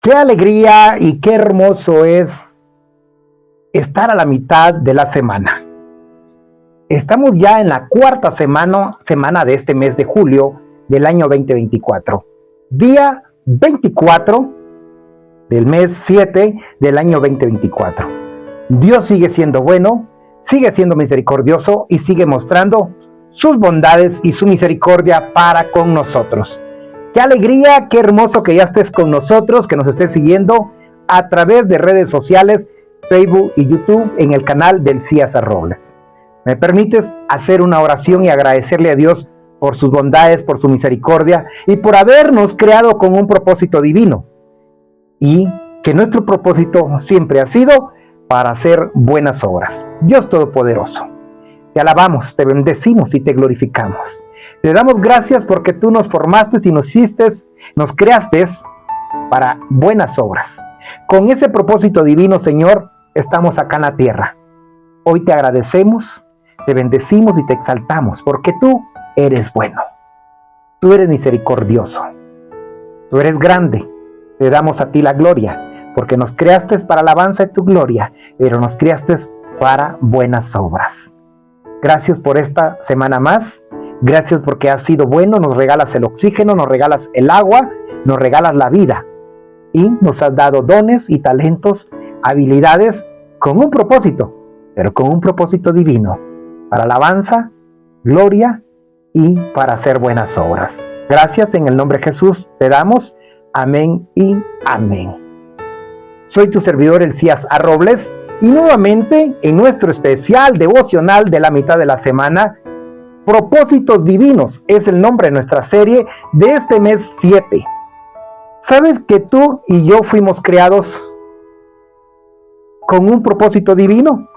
Qué alegría y qué hermoso es estar a la mitad de la semana. Estamos ya en la cuarta semana de este mes de julio del año 2024. Día 24 del mes 7 del año 2024. Dios sigue siendo bueno, sigue siendo misericordioso y sigue mostrando sus bondades y su misericordia para con nosotros. Qué alegría, qué hermoso que ya estés con nosotros, que nos estés siguiendo a través de redes sociales, Facebook y YouTube en el canal del César Robles. ¿Me permites hacer una oración y agradecerle a Dios por sus bondades, por su misericordia y por habernos creado con un propósito divino? Y que nuestro propósito siempre ha sido para hacer buenas obras. Dios Todopoderoso, te alabamos, te bendecimos y te glorificamos. Te damos gracias porque tú nos formaste y nos hiciste, nos creaste para buenas obras. Con ese propósito divino, Señor, estamos acá en la tierra. Hoy te agradecemos, te bendecimos y te exaltamos porque tú eres bueno. Tú eres misericordioso. Tú eres grande. Te damos a ti la gloria porque nos creaste para alabanza de tu gloria, pero nos creaste para buenas obras. Gracias por esta semana más. Gracias porque has sido bueno. Nos regalas el oxígeno, nos regalas el agua, nos regalas la vida. Y nos has dado dones y talentos, habilidades con un propósito, pero con un propósito divino. Para alabanza, gloria y para hacer buenas obras. Gracias en el nombre de Jesús te damos. Amén y amén. Soy tu servidor, el César Robles. Y nuevamente en nuestro especial devocional de la mitad de la semana, Propósitos Divinos es el nombre de nuestra serie de este mes 7. ¿Sabes que tú y yo fuimos creados con un propósito divino?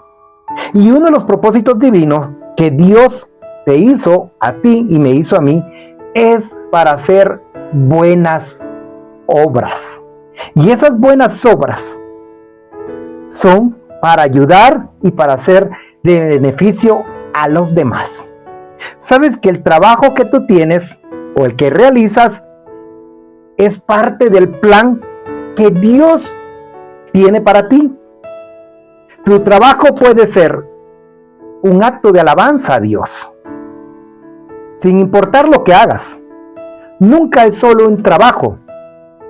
Y uno de los propósitos divinos que Dios te hizo a ti y me hizo a mí es para hacer buenas obras. Y esas buenas obras son para ayudar y para hacer de beneficio a los demás. ¿Sabes que el trabajo que tú tienes o el que realizas es parte del plan que Dios tiene para ti? Tu trabajo puede ser un acto de alabanza a Dios, sin importar lo que hagas. Nunca es solo un trabajo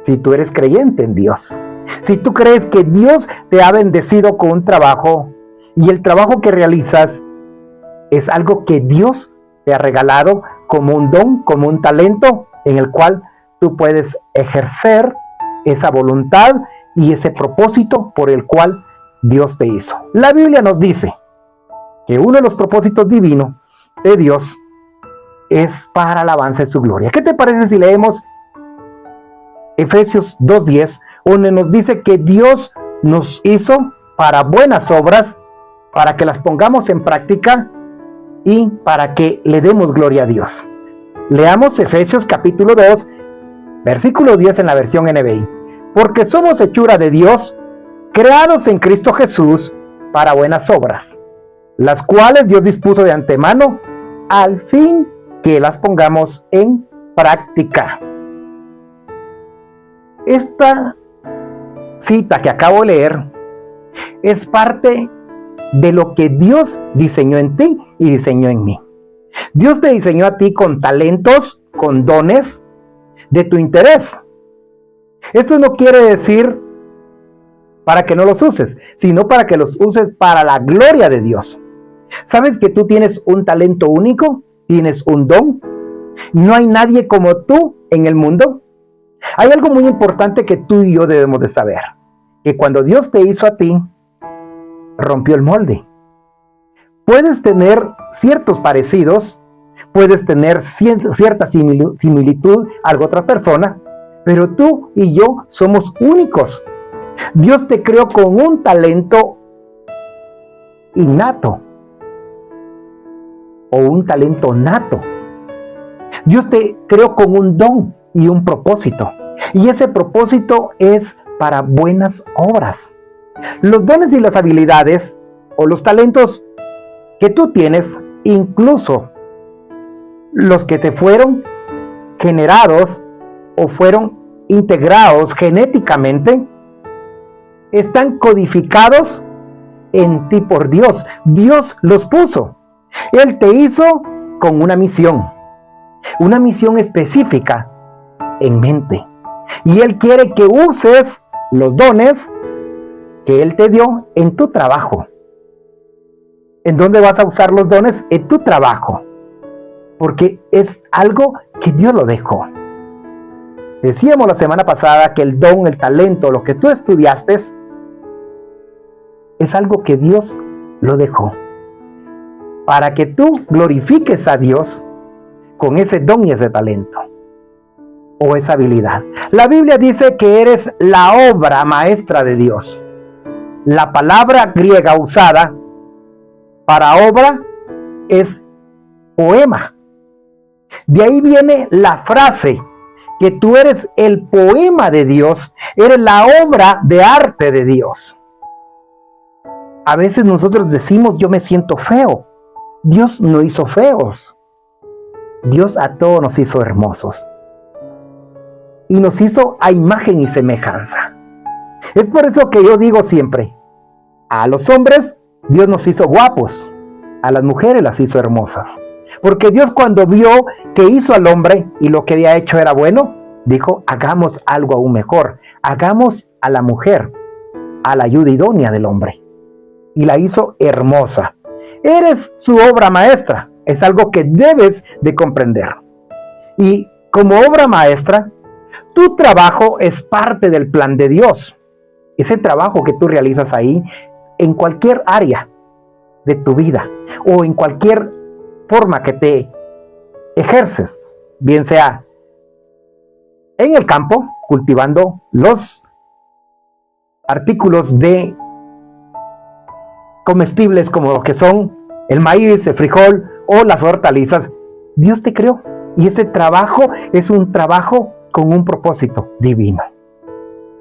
si tú eres creyente en Dios. Si tú crees que Dios te ha bendecido con un trabajo y el trabajo que realizas es algo que Dios te ha regalado como un don, como un talento en el cual tú puedes ejercer esa voluntad y ese propósito por el cual Dios te hizo. La Biblia nos dice que uno de los propósitos divinos de Dios es para alabanza de su gloria. ¿Qué te parece si leemos Efesios 2:10, donde nos dice que Dios nos hizo para buenas obras, para que las pongamos en práctica y para que le demos gloria a Dios? Leamos Efesios capítulo 2, versículo 10 en la versión NBI. Porque somos hechura de Dios, creados en Cristo Jesús para buenas obras, las cuales Dios dispuso de antemano al fin que las pongamos en práctica. Esta cita que acabo de leer es parte de lo que Dios diseñó en ti y diseñó en mí. Dios te diseñó a ti con talentos, con dones de tu interés. Esto no quiere decir para que no los uses, sino para que los uses para la gloria de Dios. ¿Sabes que tú tienes un talento único? ¿Tienes un don? No hay nadie como tú en el mundo. Hay algo muy importante que tú y yo debemos de saber, que cuando Dios te hizo a ti, rompió el molde. Puedes tener ciertos parecidos, puedes tener cierta similitud a otra persona, pero tú y yo somos únicos. Dios te creó con un talento innato o un talento nato. Dios te creó con un don y un propósito, y ese propósito es para buenas obras. Los dones y las habilidades o los talentos que tú tienes, incluso los que te fueron generados o fueron integrados genéticamente, están codificados en ti por Dios. Dios los puso. Él te hizo con una misión específica en mente. Y Él quiere que uses los dones que Él te dio en tu trabajo. ¿En dónde vas a usar los dones? En tu trabajo. Porque es algo que Dios lo dejó. Decíamos la semana pasada que el don, el talento, lo que tú estudiaste, es algo que Dios lo dejó. Para que tú glorifiques a Dios con ese don y ese talento. O esa habilidad. La Biblia dice que eres la obra maestra de Dios. La palabra griega usada para obra es poema. De ahí viene la frase que tú eres el poema de Dios, eres la obra de arte de Dios. A veces nosotros decimos, yo me siento feo. Dios no hizo feos. Dios a todos nos hizo hermosos. Y nos hizo a imagen y semejanza. Es por eso que yo digo siempre, a los hombres Dios nos hizo guapos, a las mujeres las hizo hermosas. Porque Dios, cuando vio que hizo al hombre y lo que había hecho era bueno, dijo, hagamos algo aún mejor. Hagamos a la mujer, a la ayuda idónea del hombre. Y la hizo hermosa. Eres su obra maestra. Es algo que debes de comprender. Y como obra maestra, tu trabajo es parte del plan de Dios. Ese trabajo que tú realizas ahí, en cualquier área de tu vida, o en cualquier forma que te ejerces, bien sea en el campo, cultivando los artículos de comestibles como lo que son el maíz, el frijol o las hortalizas. Dios te creó y ese trabajo es un trabajo con un propósito divino.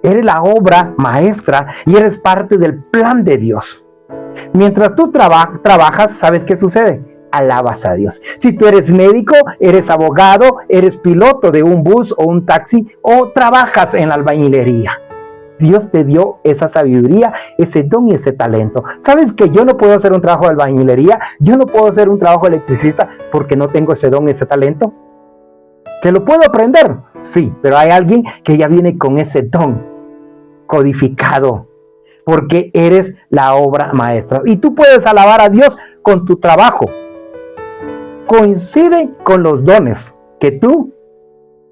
Eres la obra maestra y eres parte del plan de Dios. Mientras tú trabajas, ¿sabes qué sucede? Alabas a Dios. Si tú eres médico, eres abogado, eres piloto de un bus o un taxi, o trabajas en la albañilería, Dios te dio esa sabiduría, ese don y ese talento. ¿Sabes que yo no puedo hacer un trabajo de albañilería? Yo no puedo hacer un trabajo de electricista porque no tengo ese don y ese talento. ¿Que lo puedo aprender? Sí, pero hay alguien que ya viene con ese don codificado, porque eres la obra maestra. Y tú puedes alabar a Dios con tu trabajo. Coincide con los dones que tú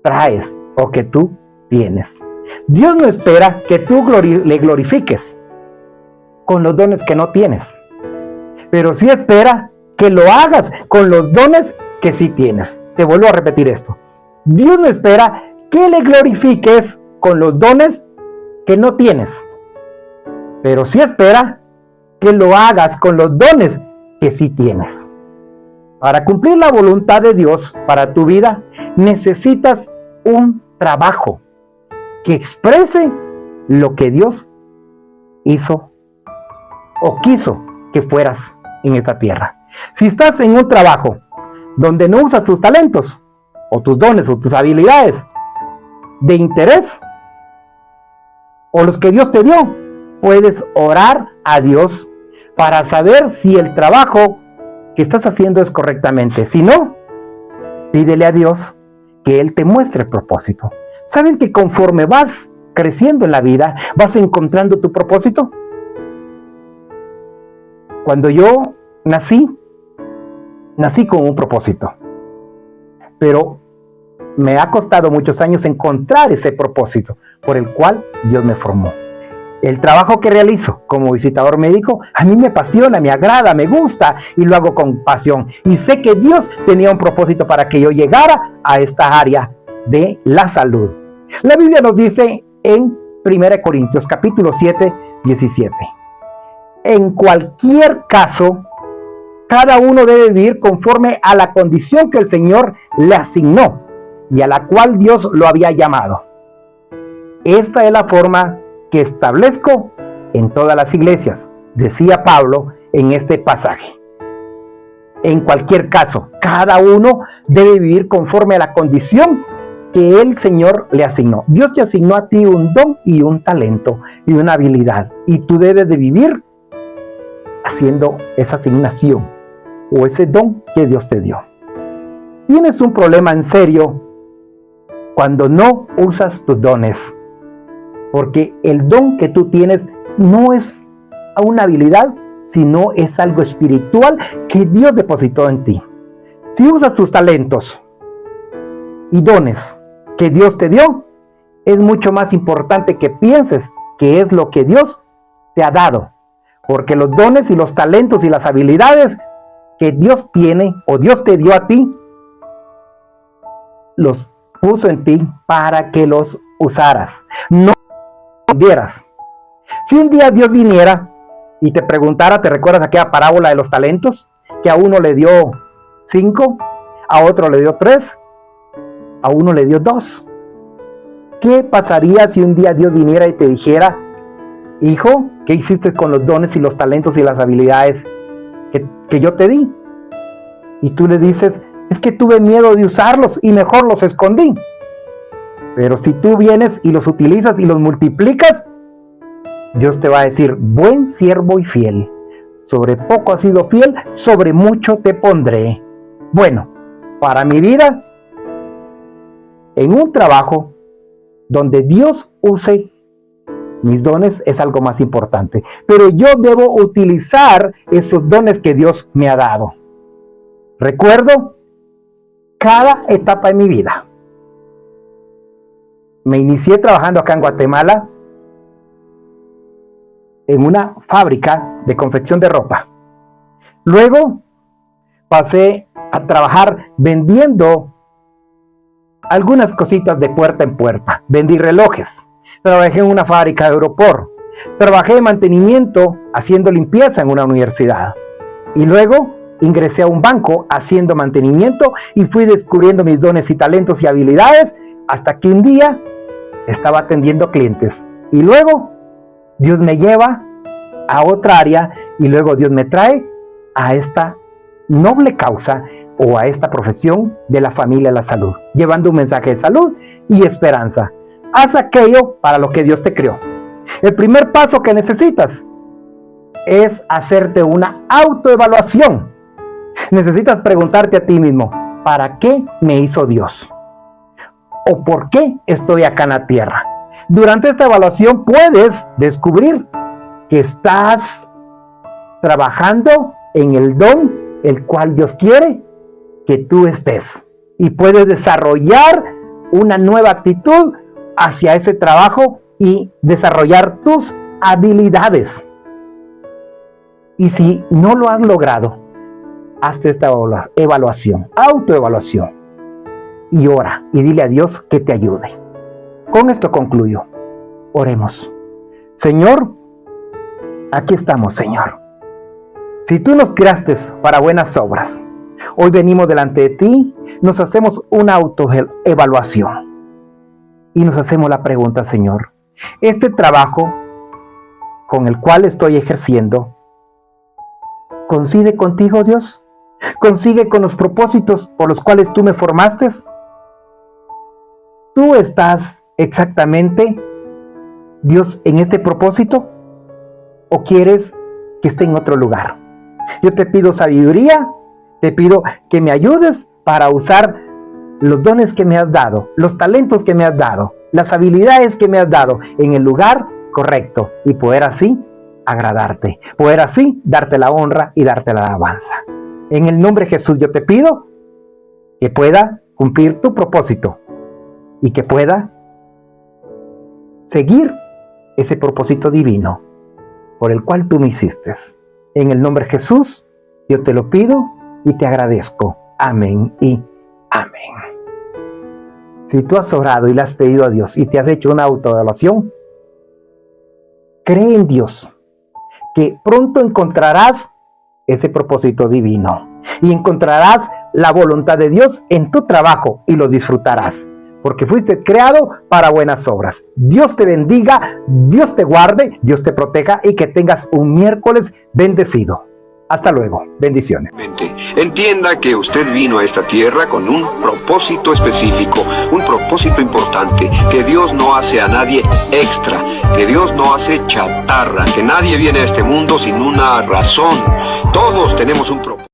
traes o que tú tienes. Dios no espera que tú le glorifiques con los dones que no tienes, pero sí espera que lo hagas con los dones que sí tienes. Te vuelvo a repetir esto. Dios no espera que le glorifiques con los dones que no tienes, pero sí espera que lo hagas con los dones que sí tienes. Para cumplir la voluntad de Dios para tu vida, necesitas un trabajo que exprese lo que Dios hizo o quiso que fueras en esta tierra. Si estás en un trabajo donde no usas tus talentos o tus dones o tus habilidades de interés o los que Dios te dio, puedes orar a Dios para saber si el trabajo que estás haciendo es correctamente. Si no, pídele a Dios que Él te muestre el propósito. ¿Saben que conforme vas creciendo en la vida, vas encontrando tu propósito? Cuando yo nací con un propósito, pero me ha costado muchos años encontrar ese propósito por el cual Dios me formó. El trabajo que realizo como visitador médico, a mí me apasiona, me agrada, me gusta y lo hago con pasión. Y sé que Dios tenía un propósito para que yo llegara a esta área de la salud. La Biblia nos dice en 1 Corintios capítulo 7, 17. En cualquier caso, cada uno debe vivir conforme a la condición que el Señor le asignó y a la cual Dios lo había llamado. Esta es la forma que establezco en todas las iglesias, decía Pablo en este pasaje. En cualquier caso, cada uno debe vivir conforme a la condición que que el Señor le asignó. Dios te asignó a ti un don y un talento y una habilidad, y tú debes de vivir haciendo esa asignación o ese don que Dios te dio. Tienes un problema en serio cuando no usas tus dones, porque el don que tú tienes no es una habilidad, sino es algo espiritual que Dios depositó en ti. Si usas tus talentos y dones que Dios te dio, es mucho más importante que pienses que es lo que Dios te ha dado, porque los dones y los talentos y las habilidades que Dios tiene o Dios te dio a ti, los puso en ti para que los usaras, no escondieras. Si un día Dios viniera y te preguntara, ¿te recuerdas aquella parábola de los talentos? Que a uno le dio 5, a otro le dio 3, a uno le dio 2. ¿Qué pasaría si un día Dios viniera y te dijera, hijo, ¿qué hiciste con los dones y los talentos y las habilidades que yo te di? Y tú le dices, es que tuve miedo de usarlos y mejor los escondí. Pero si tú vienes y los utilizas y los multiplicas, Dios te va a decir, buen siervo y fiel, sobre poco has sido fiel, sobre mucho te pondré. Bueno, para mi vida, en un trabajo donde Dios use mis dones es algo más importante, pero yo debo utilizar esos dones que Dios me ha dado. Recuerdo cada etapa de mi vida. Me inicié trabajando acá en Guatemala en una fábrica de confección de ropa. Luego pasé a trabajar vendiendo algunas cositas de puerta en puerta. Vendí relojes. Trabajé en una fábrica de aeroport. Trabajé en mantenimiento haciendo limpieza en una universidad. Y luego ingresé a un banco haciendo mantenimiento y fui descubriendo mis dones y talentos y habilidades hasta que un día estaba atendiendo clientes. Y luego Dios me lleva a otra área y luego Dios me trae a esta noble causa o a esta profesión de la familia de la salud, llevando un mensaje de salud y esperanza. Haz aquello para lo que Dios te creó. El primer paso que necesitas es hacerte una autoevaluación. Necesitas preguntarte a ti mismo, ¿para qué me hizo Dios? ¿O por qué estoy acá en la tierra? Durante esta evaluación puedes descubrir que estás trabajando en el don el cual Dios quiere que tú estés. Y puedes desarrollar una nueva actitud hacia ese trabajo y desarrollar tus habilidades. Y si no lo has logrado, hazte esta evaluación, autoevaluación, y ora y dile a Dios que te ayude. Con esto concluyo. Oremos. Señor, aquí estamos, Señor. Si tú nos creaste para buenas obras, hoy venimos delante de ti, nos hacemos una autoevaluación y nos hacemos la pregunta, Señor, ¿este trabajo con el cual estoy ejerciendo coincide contigo, Dios? ¿Consigue con los propósitos por los cuales tú me formaste? ¿Tú estás exactamente, Dios, en este propósito? ¿O quieres que esté en otro lugar? Yo te pido sabiduría, te pido que me ayudes para usar los dones que me has dado, los talentos que me has dado, las habilidades que me has dado en el lugar correcto y poder así agradarte, poder así darte la honra y darte la alabanza. En el nombre de Jesús yo te pido que pueda cumplir tu propósito y que pueda seguir ese propósito divino por el cual tú me hiciste. En el nombre de Jesús yo te lo pido y te agradezco. Amén y amén. Si tú has orado y le has pedido a Dios y te has hecho una autoevaluación, cree en Dios, que pronto encontrarás ese propósito divino y encontrarás la voluntad de Dios en tu trabajo y lo disfrutarás, porque fuiste creado para buenas obras. Dios te bendiga, Dios te guarde, Dios te proteja y que tengas un miércoles bendecido. Hasta luego. Bendiciones. Entienda que usted vino a esta tierra con un propósito específico, un propósito importante, que Dios no hace a nadie extra, que Dios no hace chatarra, que nadie viene a este mundo sin una razón. Todos tenemos un propósito.